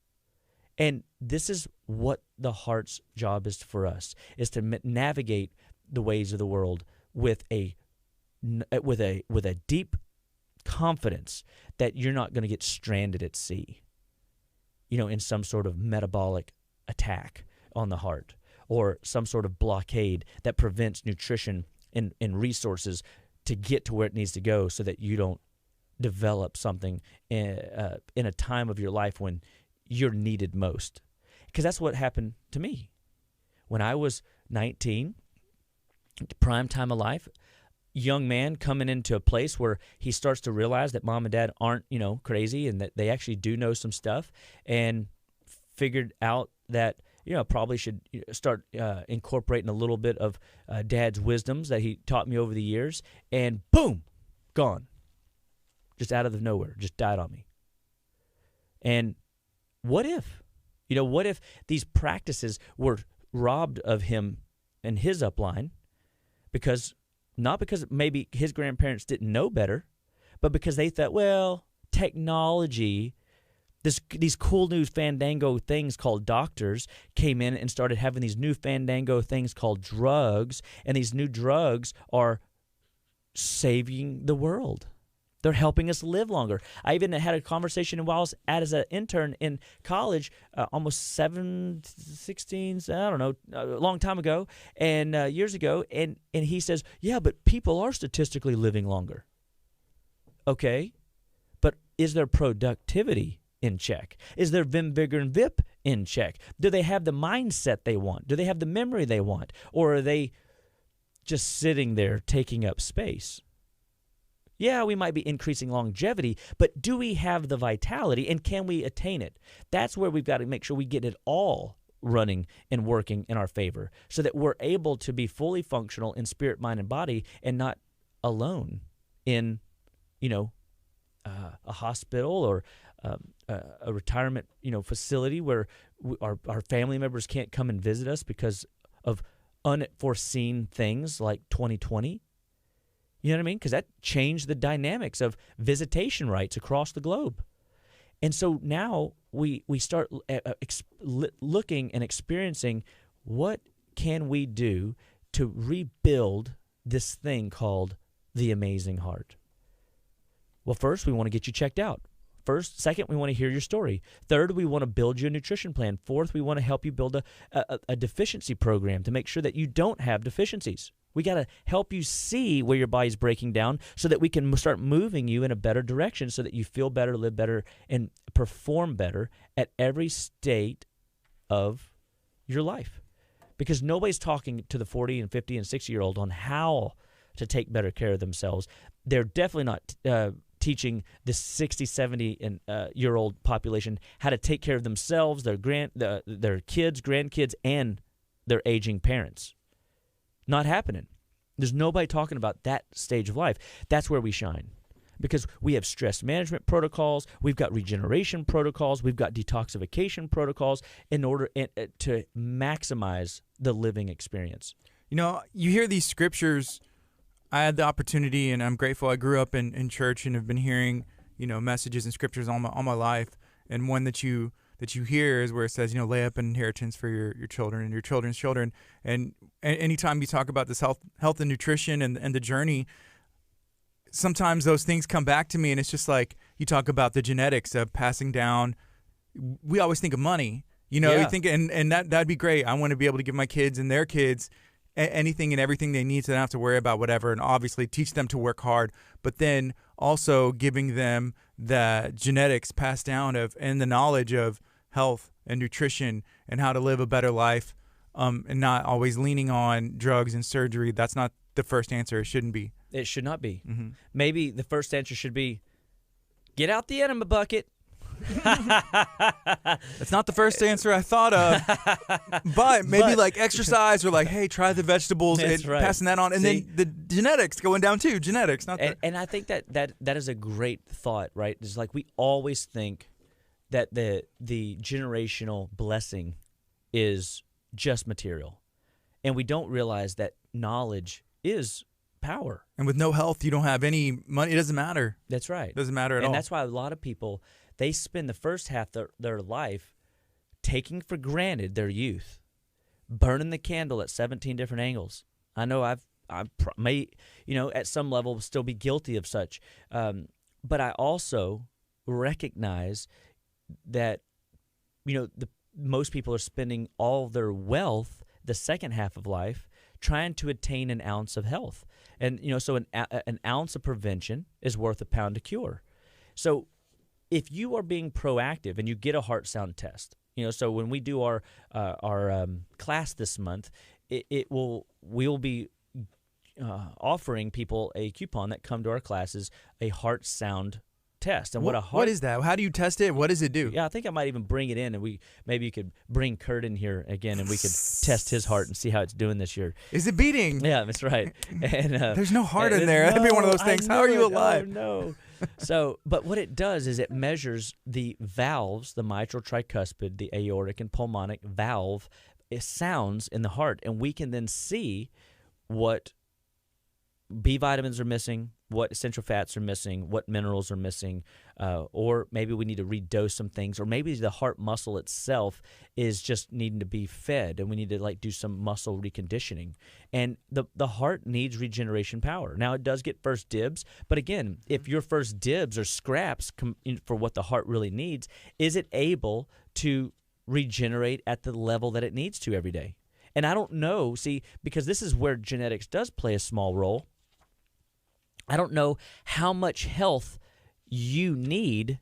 Speaker 2: And this is what the heart's job is for us, is to navigate the ways of the world with a deep confidence that you're not going to get stranded at sea, in some sort of metabolic attack on the heart, or some sort of blockade that prevents nutrition and resources to get to where it needs to go, so that you don't develop something in a time of your life when you're needed most. Because that's what happened to me. When I was 19, prime time of life, young man coming into a place where he starts to realize that mom and dad aren't, crazy, and that they actually do know some stuff, and figured out that, probably should start incorporating a little bit of dad's wisdoms that he taught me over the years, and boom, gone. Just out of the nowhere, just died on me. And what if these practices were robbed of him and his upline not because maybe his grandparents didn't know better, but because they thought, well, technology, these cool new fandango things called doctors came in and started having these new fandango things called drugs, and these new drugs are saving the world. They're helping us live longer. I even had a conversation while I was as an intern in college, almost 16, I don't know, a long time ago, and years ago, and he says, yeah, but people are statistically living longer. Okay, but is their productivity in check? Is their vim, vigor, and vip in check? Do they have the mindset they want? Do they have the memory they want? Or are they just sitting there taking up space? Yeah, we might be increasing longevity, but do we have the vitality, and can we attain it? That's where we've got to make sure we get it all running and working in our favor, so that we're able to be fully functional in spirit, mind, and body, and not alone in, a hospital or a retirement, facility where our family members can't come and visit us because of unforeseen things like 2020. You know what I mean? Because that changed the dynamics of visitation rights across the globe. And so now we start looking and experiencing, what can we do to rebuild this thing called the amazing heart? Well, first, we want to get you checked out. Second, we want to hear your story. Third, we want to build you a nutrition plan. Fourth, we want to help you build a deficiency program to make sure that you don't have deficiencies. We got to help you see where your body's breaking down so that we can start moving you in a better direction, so that you feel better, live better, and perform better at every state of your life. Because nobody's talking to the 40 and 50 and 60-year-old on how to take better care of themselves. They're definitely not teaching the 60, 70 and year old population how to take care of themselves, their kids, grandkids, and their aging parents. Not happening. There's nobody talking about that stage of life. That's where we shine, because we have stress management protocols, we've got regeneration protocols, we've got detoxification protocols in order to maximize the living experience.
Speaker 1: You hear these scriptures. I had the opportunity, and I'm grateful. I grew up in church and have been hearing, messages and scriptures all my life. And one that you hear is where it says, lay up an inheritance for your children and your children's children. And anytime you talk about this health and nutrition and the journey, sometimes those things come back to me, and it's just like you talk about the genetics of passing down. We always think of money, you think, and that'd be great. I want to be able to give my kids and their kids anything and everything they need, so they don't have to worry about whatever, and obviously teach them to work hard, but then also giving them the genetics passed down and the knowledge of health and nutrition and how to live a better life, and not always leaning on drugs and surgery. That's not the first answer. It shouldn't be.
Speaker 2: It should not be.
Speaker 1: Mm-hmm.
Speaker 2: Maybe the first answer should be, get out the enema bucket.
Speaker 1: That's not the first answer I thought of, but maybe like exercise, or like, hey, try the vegetables, and
Speaker 2: right.
Speaker 1: Passing that on. And then the genetics going down too. Genetics, not
Speaker 2: and I think that is a great thought, right? It's like we always think that the generational blessing is just material, and we don't realize that knowledge is power.
Speaker 1: And with no health, you don't have any money. It doesn't matter.
Speaker 2: That's right.
Speaker 1: It doesn't matter at all.
Speaker 2: And that's why a lot of people they spend the first half of their life taking for granted their youth, burning the candle at 17 different angles. I know I may, at some level still be guilty of such. But I also recognize that, most people are spending all their wealth the second half of life trying to attain an ounce of health. And, so an ounce of prevention is worth a pound of cure. So if you are being proactive and you get a heart sound test, so when we do our class this month, we'll be offering people a coupon that come to our classes, a heart sound test. And
Speaker 1: what is that? How do you test it? What does it do?
Speaker 2: Yeah, I think I might even bring it in, and maybe you could bring Kurt in here again, and we could test his heart and see how it's doing this year.
Speaker 1: Is it beating?
Speaker 2: Yeah, that's right. And
Speaker 1: there's no heart in there. That'd be one of those things. How are you alive?
Speaker 2: No. So, but what it does is it measures the valves, the mitral, tricuspid, the aortic, and pulmonic valve sounds in the heart, and we can then see what B vitamins are missing, what essential fats are missing, what minerals are missing, or maybe we need to redose some things, or maybe the heart muscle itself is just needing to be fed, and we need to do some muscle reconditioning. And the heart needs regeneration power. Now, it does get first dibs, but again, if your first dibs are scraps for what the heart really needs, is it able to regenerate at the level that it needs to every day? And I don't know, because this is where genetics does play a small role. I don't know how much health you need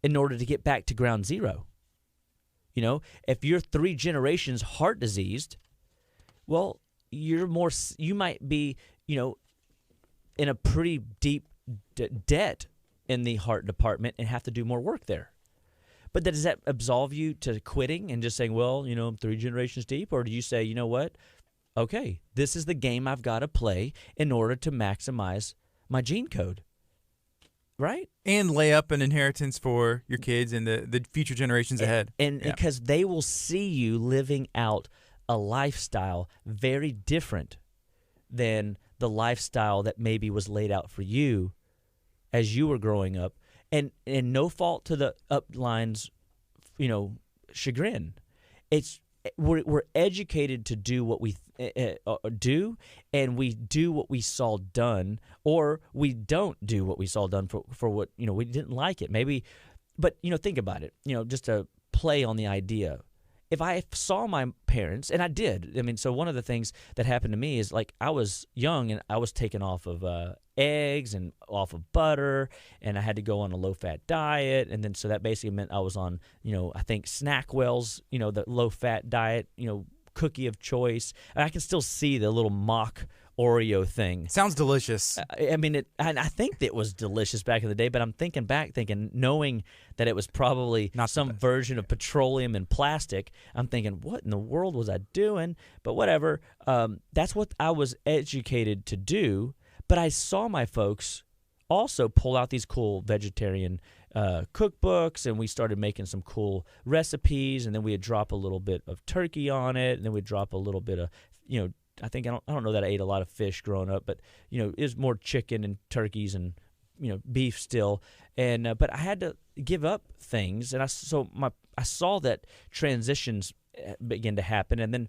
Speaker 2: in order to get back to ground zero. If you're 3 generations heart diseased, well, you might be, in a pretty deep debt in the heart department and have to do more work there. But does that absolve you to quitting and just saying, well, I'm 3 generations deep? Or do you say, you know what? Okay, this is the game I've got to play in order to maximize my gene code, right?
Speaker 1: And lay up an inheritance for your kids and the future generations ahead.
Speaker 2: And because they will see you living out a lifestyle very different than the lifestyle that maybe was laid out for you as you were growing up. And no fault to the upline's, chagrin. We're educated to do what we do, and we do what we saw done, or we don't do what we saw done for what, we didn't like it. Maybe, but, think about it, just to play on the idea. If I saw my parents, and I did, so one of the things that happened to me is I was young and I was taken off of eggs and off of butter, and I had to go on a low-fat diet, and then so that basically meant I was on, I think Snackwell's, the low-fat diet, cookie of choice. And I can still see the little mock Oreo thing.
Speaker 1: Sounds delicious.
Speaker 2: And I think it was delicious back in the day, but I'm thinking, knowing that it was probably not some version of petroleum and plastic, I'm thinking, what in the world was I doing? But whatever. That's what I was educated to do. But I saw my folks also pull out these cool vegetarian cookbooks, and we started making some cool recipes, and then we'd drop a little bit of turkey on it, and then we'd drop a little bit of, I don't know that I ate a lot of fish growing up, but it was more chicken and turkeys and beef still, and but I had to give up things, and I saw that transitions begin to happen, and then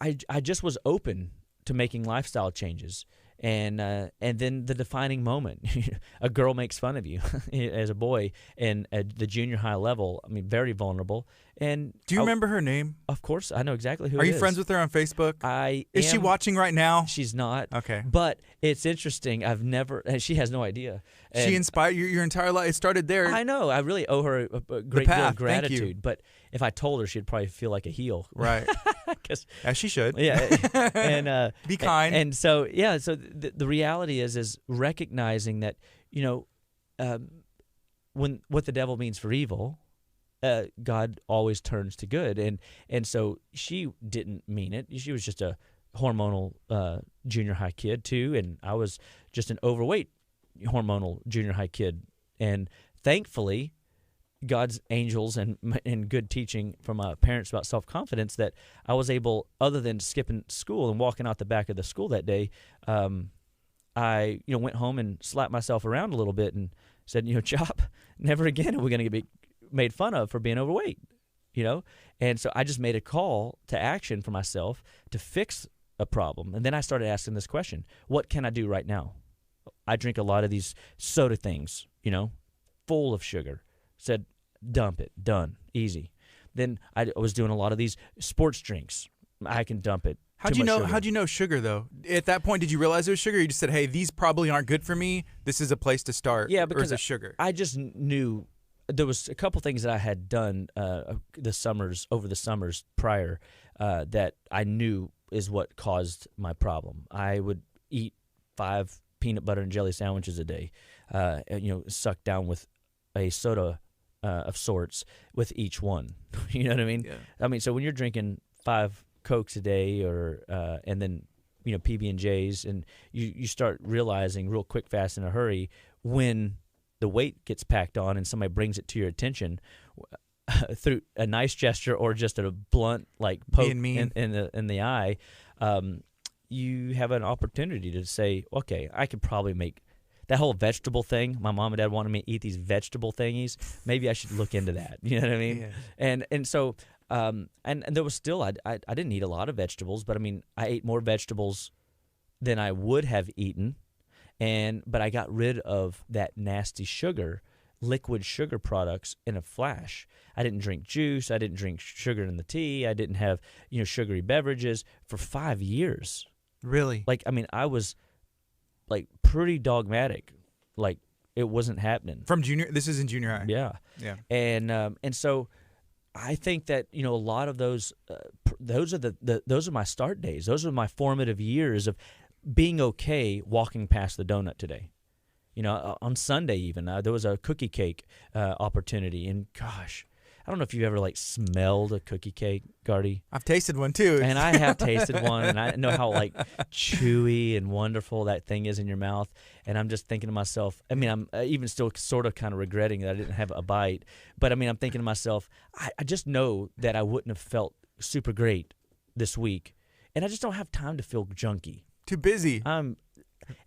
Speaker 2: I just was open to making lifestyle changes. And then the defining moment, a girl makes fun of you as a boy, and at the junior high level, very vulnerable. And
Speaker 1: do you remember her name?
Speaker 2: Of course, I know exactly who.
Speaker 1: Are
Speaker 2: it
Speaker 1: you
Speaker 2: is.
Speaker 1: friends with her on Facebook? Is she watching right now?
Speaker 2: She's not.
Speaker 1: Okay.
Speaker 2: But it's interesting. And she has no idea. And
Speaker 1: she inspired your entire life. It started there.
Speaker 2: I know. I really owe her a great deal of gratitude.
Speaker 1: Thank you.
Speaker 2: But if I told her, she'd probably feel like a heel.
Speaker 1: Right. As she should.
Speaker 2: Yeah. And
Speaker 1: be kind.
Speaker 2: And so So the reality is recognizing that when what the devil means for evil, God always turns to good, and so she didn't mean it. She was just a hormonal junior high kid too, and I was just an overweight hormonal junior high kid, and thankfully, God's angels and good teaching from my parents about self-confidence that I was able, other than skipping school and walking out the back of the school that day, I went home and slapped myself around a little bit and said, Chop, never again are we going to be made fun of for being overweight, And so I just made a call to action for myself to fix a problem. And then I started asking this question, what can I do right now? I drink a lot of these soda things, full of sugar. Said, dump it, done, easy. Then I was doing a lot of these sports drinks. I can dump it.
Speaker 1: How'd you know sugar, though? At that point, did you realize it was sugar? Or you just said, hey, these probably aren't good for me. This is a place to start.
Speaker 2: Yeah, because
Speaker 1: or is it sugar?
Speaker 2: I just knew there was a couple things that I had done over the summers prior that I knew is what caused my problem. I would eat 5 peanut butter and jelly sandwiches a day, sucked down with a soda of sorts with each one. You know what I mean?
Speaker 1: Yeah.
Speaker 2: I mean, so when you're drinking 5 Cokes a day, or and then PB&Js, and you start realizing real quick, fast, in a hurry when the weight gets packed on and somebody brings it to your attention through a nice gesture or just a blunt poke in the eye, you have an opportunity to say, okay, I could probably make that whole vegetable thing. My mom and dad wanted me to eat these vegetable thingies. Maybe I should look into that. You know what I mean? Yeah. And so. And there was still, I didn't eat a lot of vegetables, but I mean, I ate more vegetables than I would have eaten, but I got rid of that nasty sugar, liquid sugar products in a flash. I didn't drink juice. I didn't drink sugar in the tea. I didn't have, sugary beverages for 5 years.
Speaker 1: Really?
Speaker 2: I was pretty dogmatic. It wasn't happening.
Speaker 1: This is in junior high.
Speaker 2: Yeah.
Speaker 1: Yeah.
Speaker 2: And so I think that a lot of those are my start days. Those are my formative years of being okay walking past the donut today. On Sunday even there was a cookie cake opportunity, and gosh, I don't know if you ever smelled a cookie cake, Gardy.
Speaker 1: I've tasted one too.
Speaker 2: And I have tasted one, and I know how chewy and wonderful that thing is in your mouth. And I'm just thinking to myself, I'm even still sort of kind of regretting that I didn't have a bite. But I'm thinking to myself, I just know that I wouldn't have felt super great this week. And I just don't have time to feel junky.
Speaker 1: Too busy.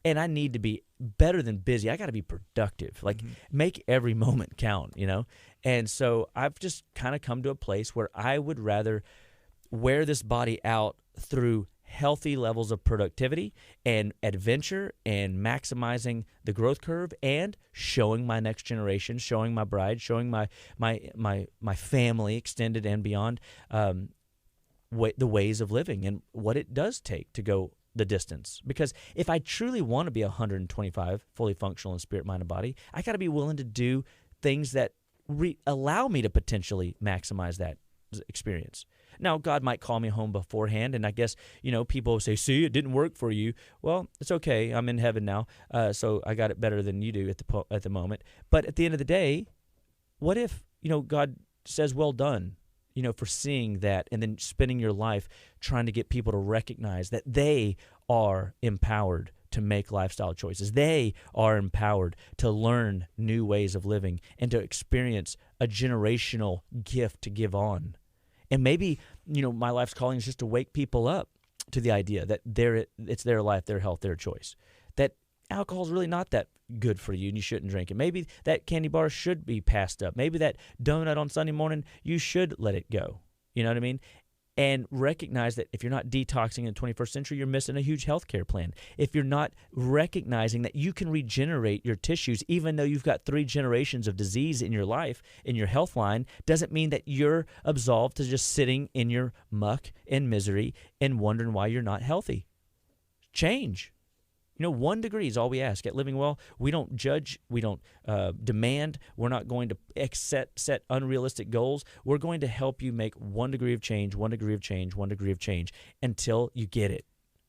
Speaker 2: And I need to be better than busy. I got to be productive. Make every moment count, And so I've just kind of come to a place where I would rather wear this body out through healthy levels of productivity and adventure and maximizing the growth curve and showing my next generation, showing my bride, showing my family, extended and beyond, the ways of living and what it does take to go the distance. Because if I truly want to be 125, fully functional in spirit, mind, and body, I got to be willing to do things that allow me to potentially maximize that experience. Now, God might call me home beforehand, and I guess, people will say, see, it didn't work for you. Well, it's okay. I'm in heaven now, so I got it better than you do at the moment. But at the end of the day, what if, God says, well done, for seeing that and then spending your life trying to get people to recognize that they are empowered to make lifestyle choices. They are empowered to learn new ways of living and to experience a generational gift to give on. And maybe, my life's calling is just to wake people up to the idea that it's their life, their health, their choice. That alcohol is really not that good for you and you shouldn't drink it. Maybe that candy bar should be passed up. Maybe that donut on Sunday morning, you should let it go. You know what I mean? And recognize that if you're not detoxing in the 21st century, you're missing a huge healthcare plan. If you're not recognizing that you can regenerate your tissues, even though you've got 3 generations of disease in your life, in your health line, doesn't mean that you're absolved to just sitting in your muck and misery and wondering why you're not healthy. Change. 1 degree is all we ask at Living Well. We don't judge. We don't demand. We're not going to set unrealistic goals. We're going to help you make 1 degree of change, 1 degree of change, 1 degree of change until you get it.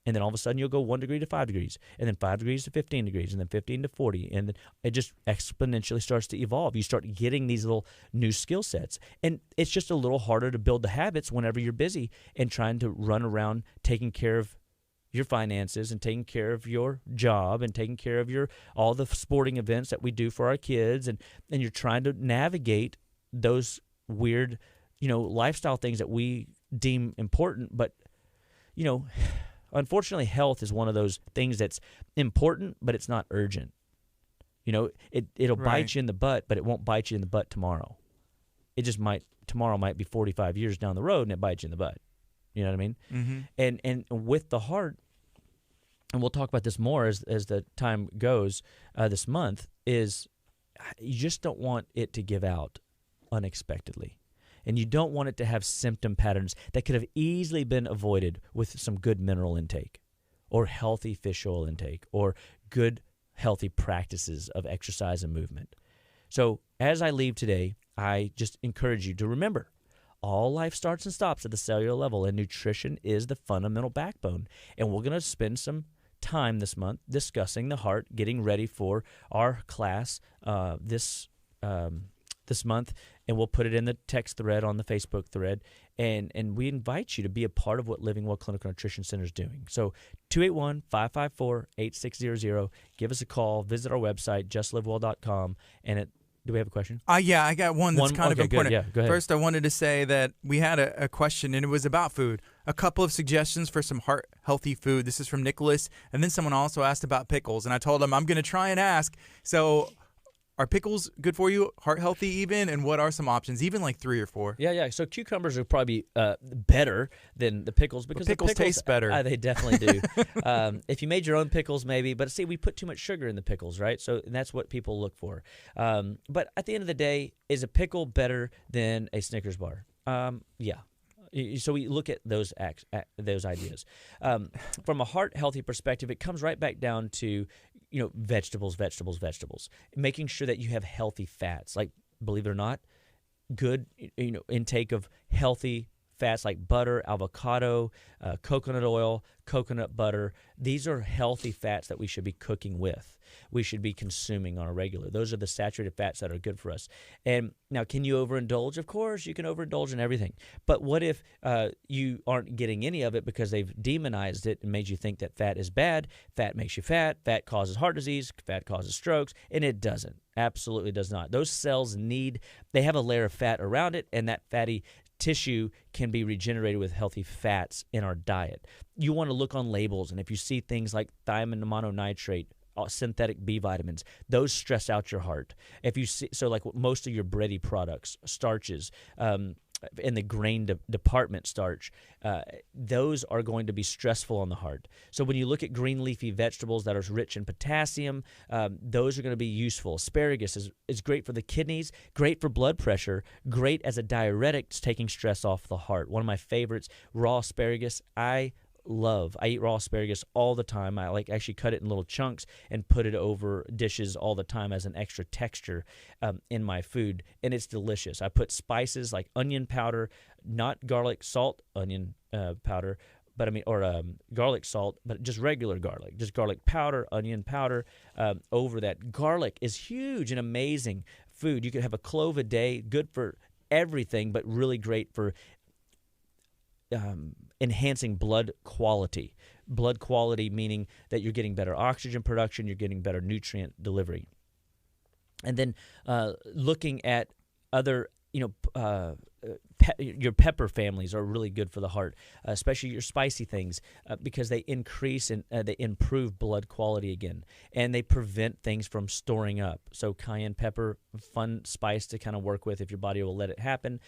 Speaker 2: And then all of a sudden you'll go 1 degree to 5 degrees, and then 5 degrees to 15 degrees, and then 15 to 40. And then it just exponentially starts to evolve. You start getting these little new skill sets. And it's just a little harder to build the habits whenever you're busy and trying to run around taking care of your finances and taking care of your job and taking care of all the sporting events that we do for our kids, and you're trying to navigate those weird, lifestyle things that we deem important. But, unfortunately, health is one of those things that's important, but it's not urgent. It'll
Speaker 1: Right.
Speaker 2: bite you in the butt, but it won't bite you in the butt tomorrow. It just might. Tomorrow might be 45 years down the road, and it bites you in the butt. You know what I mean?
Speaker 1: Mm-hmm.
Speaker 2: And with the heart, and we'll talk about this more as the time goes this month, is you just don't want it to give out unexpectedly. And you don't want it to have symptom patterns that could have easily been avoided with some good mineral intake or healthy fish oil intake or good healthy practices of exercise and movement. So as I leave today, I just encourage you to remember, all life starts and stops at the cellular level, and nutrition is the fundamental backbone. And we're going to spend some time this month discussing the heart, getting ready for our class this month, and we'll put it in the text thread on the Facebook thread, and we invite you to be a part of what Living Well Clinical Nutrition Center is doing. So 281-554-8600, give us a call, visit our website, justlivewell.com, and do we have a question?
Speaker 1: Yeah, I got one that's kind of important.
Speaker 2: Good. Yeah, go ahead.
Speaker 1: First, I wanted to say that we had a question, and it was about food. A couple of suggestions for some heart-healthy food. This is from Nicholas, and then someone also asked about pickles, and I told him I'm going to try and ask. So are pickles good for you, heart-healthy even, and what are some options, even like 3 or 4?
Speaker 2: Yeah. So cucumbers are probably better than the pickles because
Speaker 1: But pickles
Speaker 2: the pickles
Speaker 1: taste better.
Speaker 2: They definitely do. If you made your own pickles, maybe. But see, we put too much sugar in the pickles, right? So that's what people look for. But at the end of the day, is a pickle better than a Snickers bar? Yeah. So we look at those ideas. From a heart-healthy perspective, it comes right back down to vegetables, making sure that you have healthy fats. Like, believe it or not, good intake of healthy fats like butter, avocado, coconut oil, coconut butter. These are healthy fats that we should be cooking with. We should be consuming on a regular. Those are the saturated fats that are good for us. And now, can you overindulge? Of course, you can overindulge in everything. But what if you aren't getting any of it because they've demonized it and made you think that fat is bad? Fat makes you fat. Fat causes heart disease. Fat causes strokes. And it doesn't. Absolutely does not. Those cells they have a layer of fat around it, and that fatty tissue can be regenerated with healthy fats in our diet. You want to look on labels, and if you see things like thiamine mononitrate, synthetic B vitamins, those stress out your heart. If you see, so like most of your bready products, starches, in the grain department starch, those are going to be stressful on the heart. So when you look at green leafy vegetables that are rich in potassium, those are going to be useful. Asparagus is great for the kidneys, great for blood pressure, great as a diuretic, taking stress off the heart. One of my favorites, raw asparagus. I eat raw asparagus all the time. I actually cut it in little chunks and put it over dishes all the time as an extra texture in my food, and it's delicious. I put spices like onion powder, not garlic salt, onion powder, or garlic salt, but just regular garlic, just garlic powder, onion powder over that. Garlic is huge and amazing food. You could have a clove a day, good for everything, but really great for enhancing blood quality. Blood quality meaning that you're getting better oxygen production, you're getting better nutrient delivery. And then looking at other, your pepper families are really good for the heart, especially your spicy things, because they increase and they improve blood quality again, and they prevent things from storing up. So cayenne pepper, fun spice to kind of work with if your body will let it happen.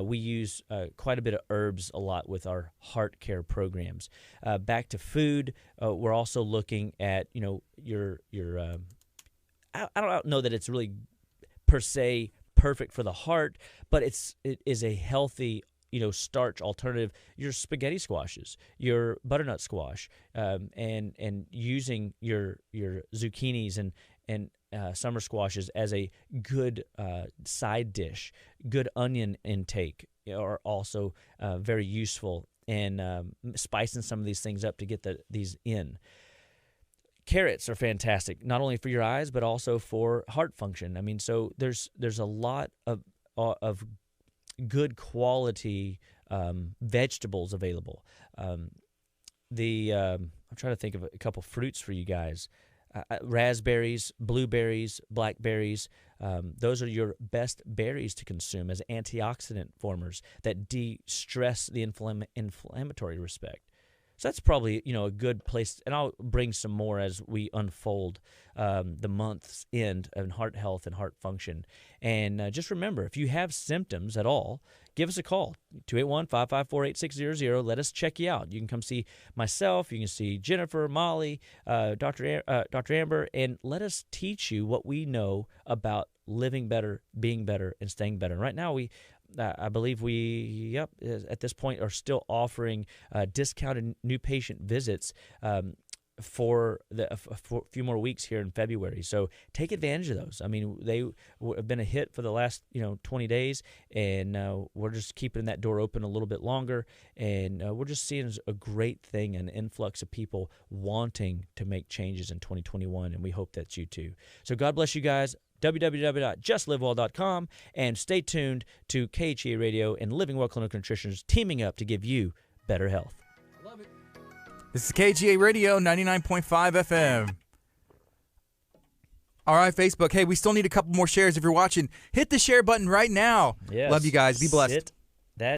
Speaker 2: We use quite a bit of herbs a lot with our heart care programs. Back to food, we're also looking at your I don't know that it's really per se perfect for the heart, but it is a healthy starch alternative. Your spaghetti squashes, your butternut squash, and using your zucchinis and summer squashes as a good side dish. Good onion intake are also very useful, and spicing some of these things up to get these in. Carrots are fantastic, not only for your eyes but also for heart function. I mean, so there's a lot of good quality vegetables available. I'm trying to think of a couple fruits for you guys. Raspberries, blueberries, blackberries. Those are your best berries to consume as antioxidant formers that de-stress the inflammatory respect. So that's probably, a good place, and I'll bring some more as we unfold the month's end in heart health and heart function. And just remember, if you have symptoms at all, give us a call, 281-554-8600. Let us check you out. You can come see myself. You can see Jennifer, Molly, Dr. Amber, and let us teach you what we know about living better, being better, and staying better. And right now, I believe we, at this point, are still offering discounted new patient visits for a few more weeks here in February. So take advantage of those. I mean, they have been a hit for the last 20 days, and we're just keeping that door open a little bit longer. And we're just seeing a great thing, an influx of people wanting to make changes in 2021, and we hope that's you too. So God bless you guys. www.justlivewell.com, and stay tuned to KHEA Radio and Living Well Clinical Nutritionists teaming up to give you better health.
Speaker 1: Love it. This is KHEA Radio 99.5 FM. All right, Facebook. Hey, we still need a couple more shares. If you're watching, hit the share button right now.
Speaker 2: Yes.
Speaker 1: Love you guys. Be blessed.